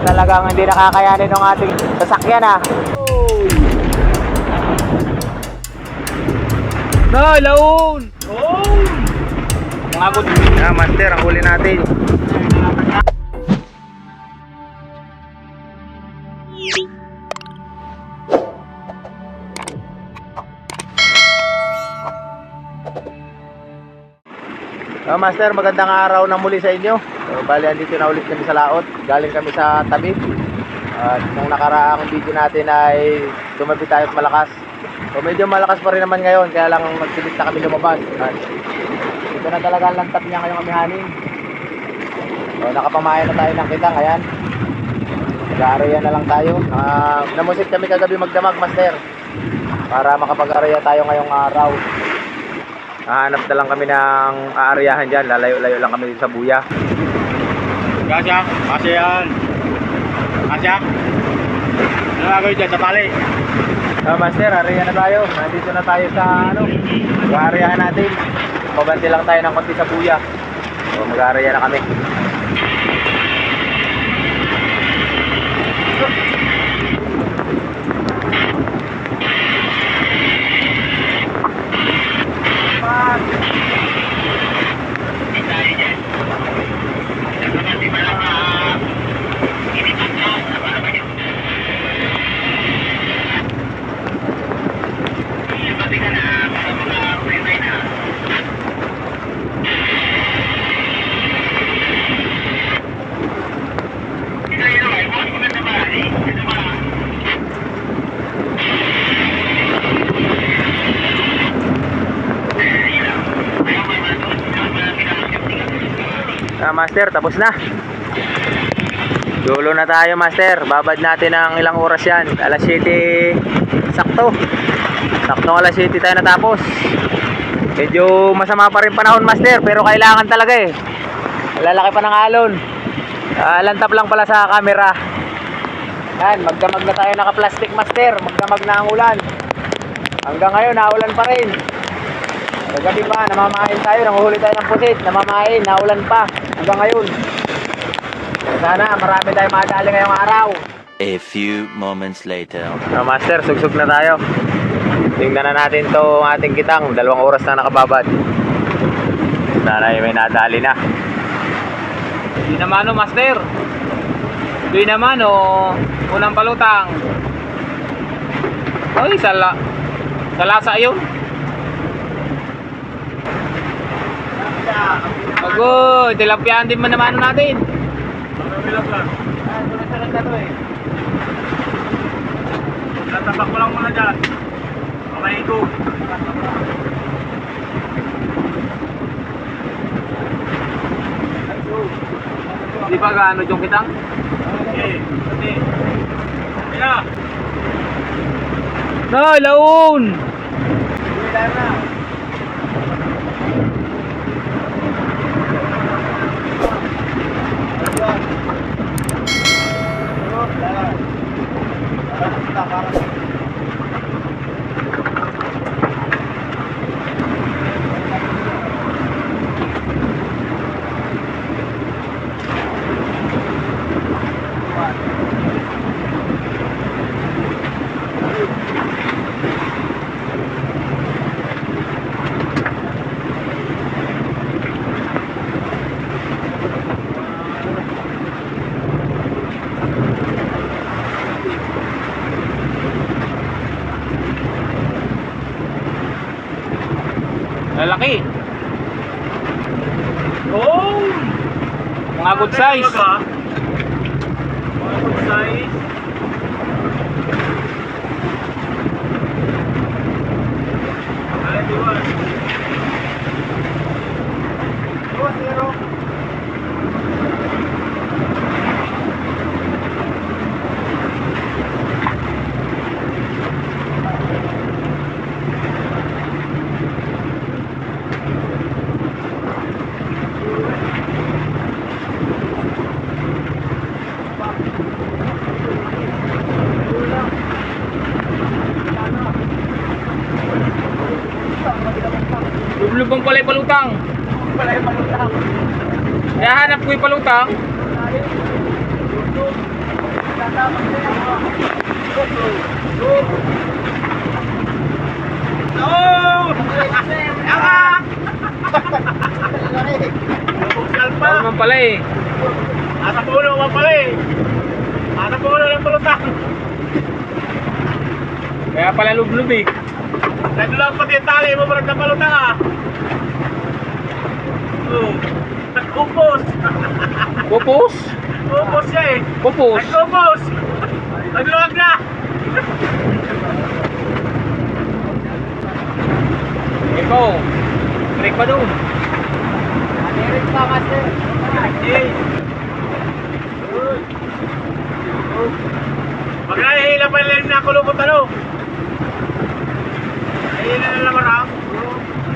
talagang hindi nakakayanin ng ating sasakyan ah. No, laon! Mga good. Master, ang huli natin. Master, magandang araw na muli sa inyo. Bali, andito na ulit kami sa laot. Galing kami sa tabi. At nung nakaraang video natin ay tumabi tayo at malakas. So medyo malakas pa rin naman ngayon, kaya lang nagsilit na kami lumabas. At ito na talaga ang lantap niya ngayong amihanin. So nakapamayan na tayo ng kitang, ayan. Mag-aaraya na lang tayo. Namusit kami kagabi magdamag, Master, para makapag-aaraya tayo ngayong araw. Hanap na lang kami ng aaryahan dyan. Lalayo-layo lang kami sa buya. Kasya, kasya yan. Kasya. Ano gagawin dyan sa tali? Master, aarya na tayo. Nandito na tayo sa mag-aaryahan natin. Mabanti lang tayo ng konti sa buya. So mag-aarya na kami. Master, tapos na. Dulo na tayo, Master. Babad natin ng ilang oras yan. Alas 7 sakto. Sakto alas 7 tayo natapos. Medyo masama pa rin panahon, Master, pero kailangan talaga eh. Lalaki pa ng alon. Lantap lang pala sa camera. Yan, magdamag na tayo naka-plastic, Master. Magdamag na ang ulan. Hanggang ngayon, naulan pa rin. Kagabi pa, namamain tayo. Nanguhuli tayo ng pusit. Namamain, naulan pa. Hanggang ngayon. Sana marami tayong madali ngayong araw. A few moments later. Master, sugsug na tayo. Tingnan na natin to ating kitang. 2 oras na nakababad. Sana may nadali na. Hindi naman o, Master. Hindi naman o. Unang palutang. Ay, salasa yun. Agoy, tilapyaan din man naman natin. Sunod-sunod na to eh. Tatabak ko lang muna dyan. Okay, go. Di ba gaano yung kitang? Okay, okay. Kaya. No, laon! Kaya na. Lalaki. Oh! Mga good size. Mga good size. Ay, diwan. Zero. Lubang pala yung palutang. Pala yung palutang. Kaya hanap ko yung palutang. Ano naman pala eh. Nasa puno ka pala eh. Nasa puno ng pulutan. Kaya pala lublub eh. Nagdulang pati yung tali mo parang napalutang ah. Oh. Nag-upos. Pupus? Upos siya eh. Pupus? Nag-upos. Nagluwag na. Ikaw. Break pa doon. Direct pa, master. Okay. Pag nahihila pa yung na kulubot ano? Nahihila na naman ah.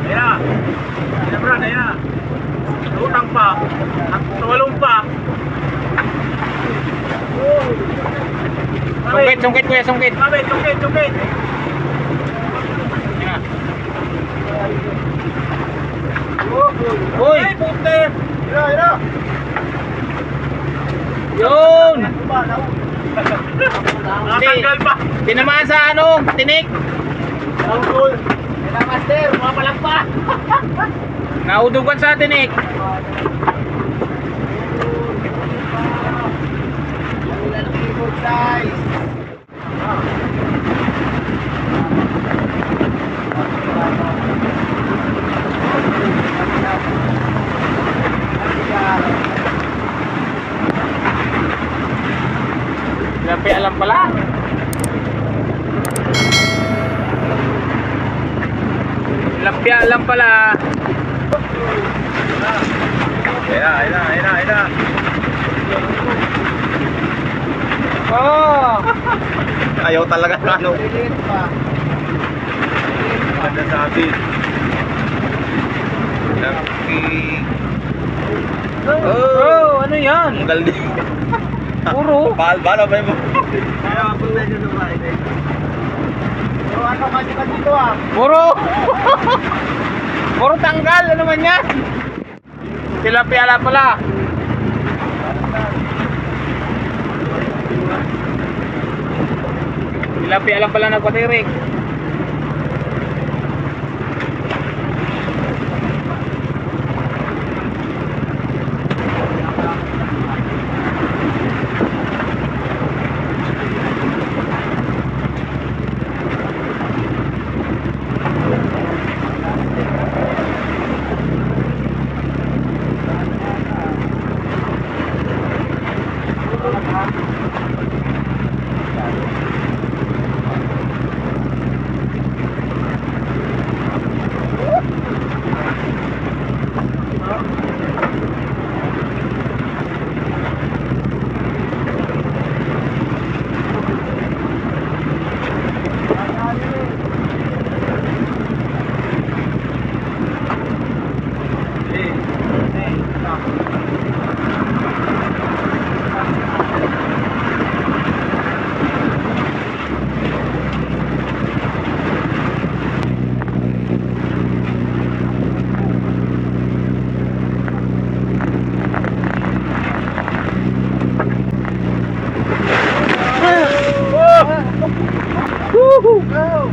Ayan na. Ayan na Brad, ayan na. Utang pa. At tuwalong pa. Sungkit, sungkit kuya, sungkit. Mabit, tukit, tukit. Yan. Uy! Ay, puti. Yun! Natanggal pa. Tinamaan sa ano? Tinik! Tanggal. Kaya master, mga palang pa. Naudugan sa tinik. Ilang keyboard guys. Lapi alam pala. Lapi alam pala. Ayan na. Oh! Ayaw talaga ng ano. Lilit pa. Ganda sabi. Lucky. Oh, ano yan? Ang galing. Puro. Bala ba yung... Ayaw, ang punta nyo na ba? So ano kasi ka dito ah? Puro. Puro tanggal. Ano man yan? Tilapia ala pala. Tilapia lang pala nagpatirik.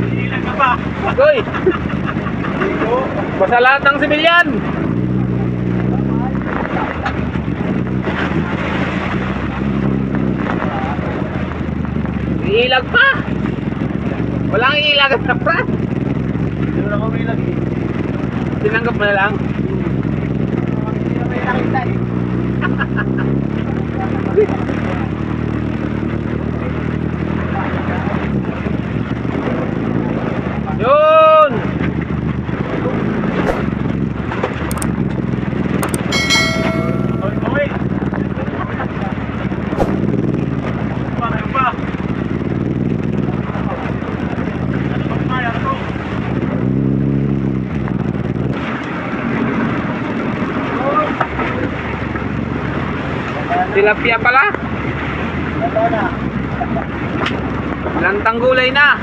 Ilan ka ba? Goy! Basta lahat ng sibilyan! Iilag pa! Walang iilag at naprat! Hindi mo na kami lagi. Tinanggap mo na lang. Hindi na may nakita eh. Yun! Okay. Meron pa. Ano ba kaya ito? Tilapia pala. Ito na. Lantang gulay na.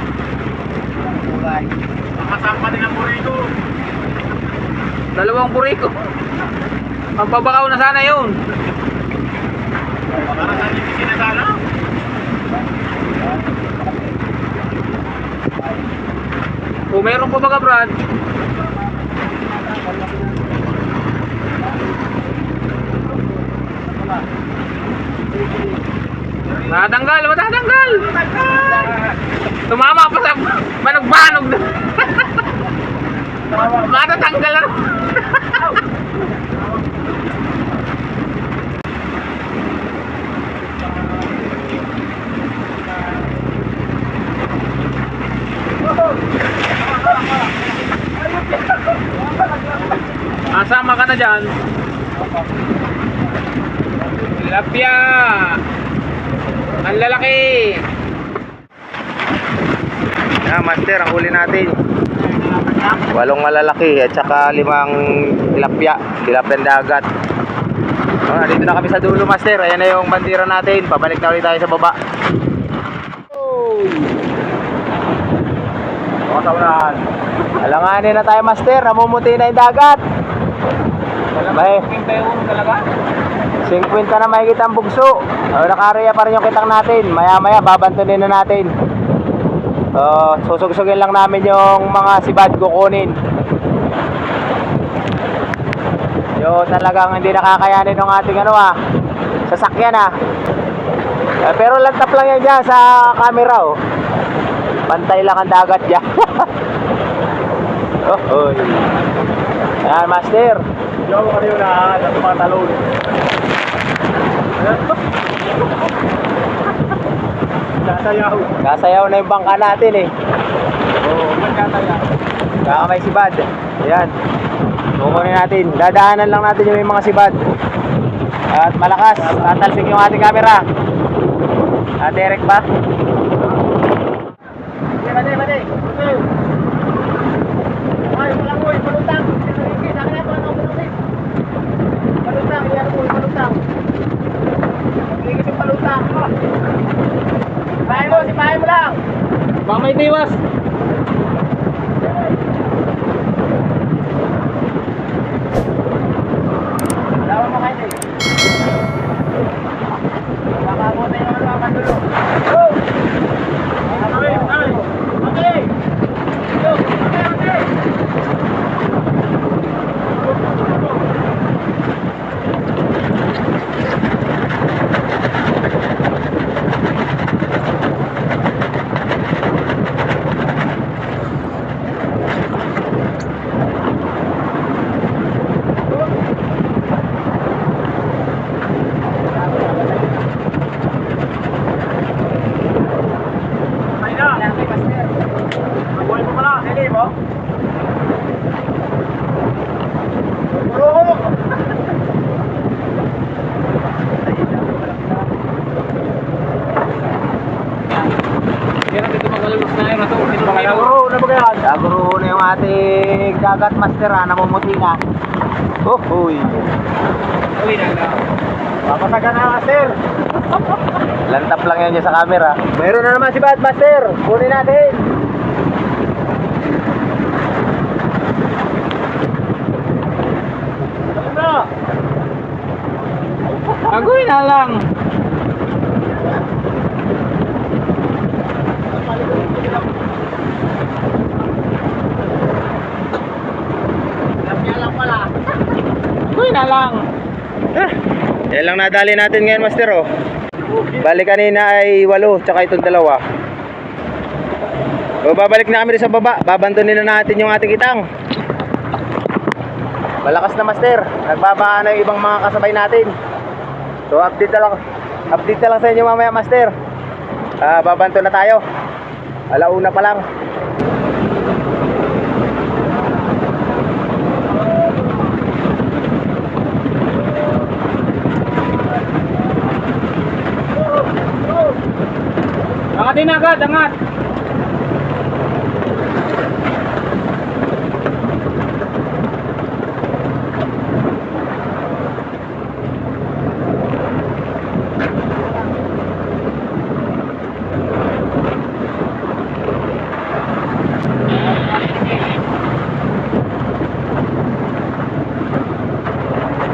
Kulay. Nakasama din ang burrito. Dalawang buriko. Magpabakaw na sana yun. Para sa hindi sinasala. Kung meron pa baga Brad. Matatanggal, matatanggal. Tumama pa sa banog-banog. Matatanggal na. Asama ka na dyan. Tilapia. Ang lalaki. Master, ang huli natin 8 malalaki at saka 5 tilapia dagat. Dito na kami sa dulo, Master. Ayan na yung bandira natin. Pabalik na ulit tayo sa baba. Alanganin na tayo, Master. Namumuti na yung dagat. May 50 na may kitang bugso. Nakareya pa rin yung kitang natin. Maya maya babantunin na natin. Susugsugin lang namin yung mga sibad kukunin. Yung talagang hindi nakakayanin ng ating sasakyan pero lantap lang yan dyan sa camera pantay lang ang dagat dyan. Ayan, Master. Yung ano yun mga talon. Kasayaw na yung bangka natin Magkataya. Kaka may sibad. Ayan. Kukunin natin. Dadaanan lang natin yung mga sibad. At malakas. Tatalsik yung ating camera. Derek ba? Bade. Ay, malangoy, palutang. Palutang, iyan mo, palutang. Ligis yung palutang. Sipahin mo lang. Baka may tiwas. Lawan mo kayo. Makabuti yung mga kandulo. Naguro na yung ating dagat, Master, namumuti na. Huy. Papasagan na, Master. Lantap lang yan dyan sa camera. Mayroon na naman si Bad, Master. Kunin natin. Agoy na lang. Agoy na lang. Yan lang nadali natin ngayon, Master. Balik kanina ay 8, tsaka itong 2. Babalik na kami sa baba. Babantunin na natin yung ating kitang. Malakas na, Master. Nagbabaan na yung ibang mga kasabay natin. So update na lang sa inyo mamaya, Master. Babanto na tayo. Alauna pa lang. Angatin na agad, angat.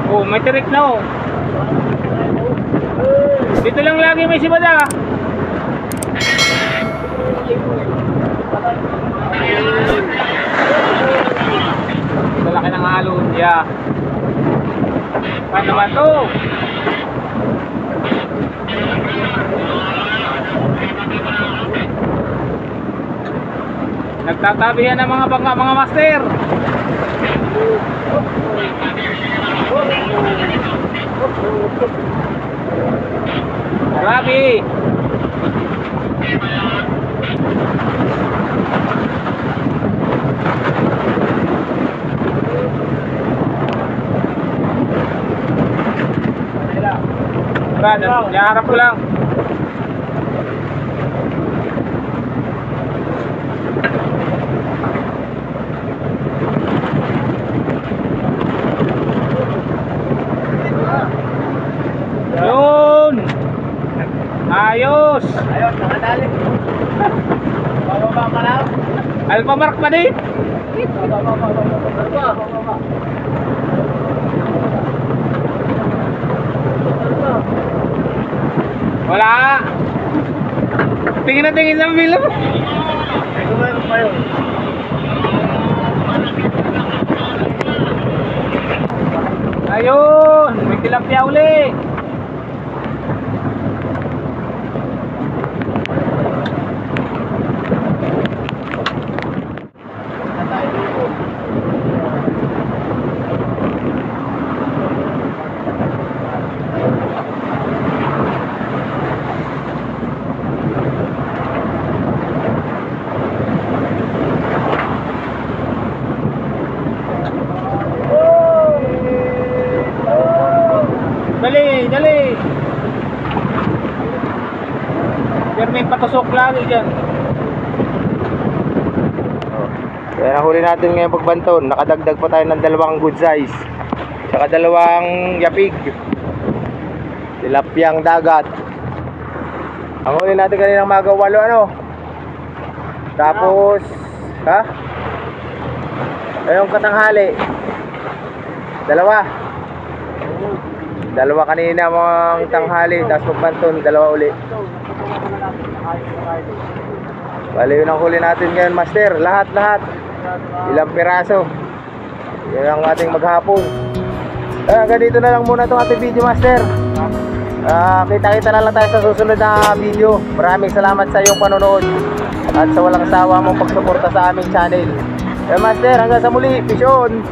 Oh, may tirik na oh. Dito lang lagi may sibada. Sa laki ng halon, yeah. Paano ba to? Nagtatabihan ng mga bangka, mga master. Grabe. Brad, iharap ko lang. Yun. Ayos. Ayun, nakadali. Bababa pa lang. Alpha mark pa din. Wala. Tingin na tingin sa film. Meron pa yun. Ayun, may tilapia uli. Dali, dali. Pero may patusok lagi dyan. Kaya nahuli natin ngayong pagbanton. Nakadagdag pa tayo ng 2 good size. Saka 2 yapig. Tilapyang dagat. Ang huli natin kaninang maga 8 ano. Tapos ha? Ayong katanghali 2 kanina mga tanghali. Tapos pagbanton 2 uli. Bali yun ang huli natin ngayon, master. Lahat ilang piraso. Yan ang ating maghapon. Hanggang dito na lang muna itong ating video, master. Kita-kita na lang tayo sa susunod na video. Maraming salamat sa iyong panonood at sa walang sawa mong pagsuporta sa aming channel. Master, hanggang sa muli. Peace on.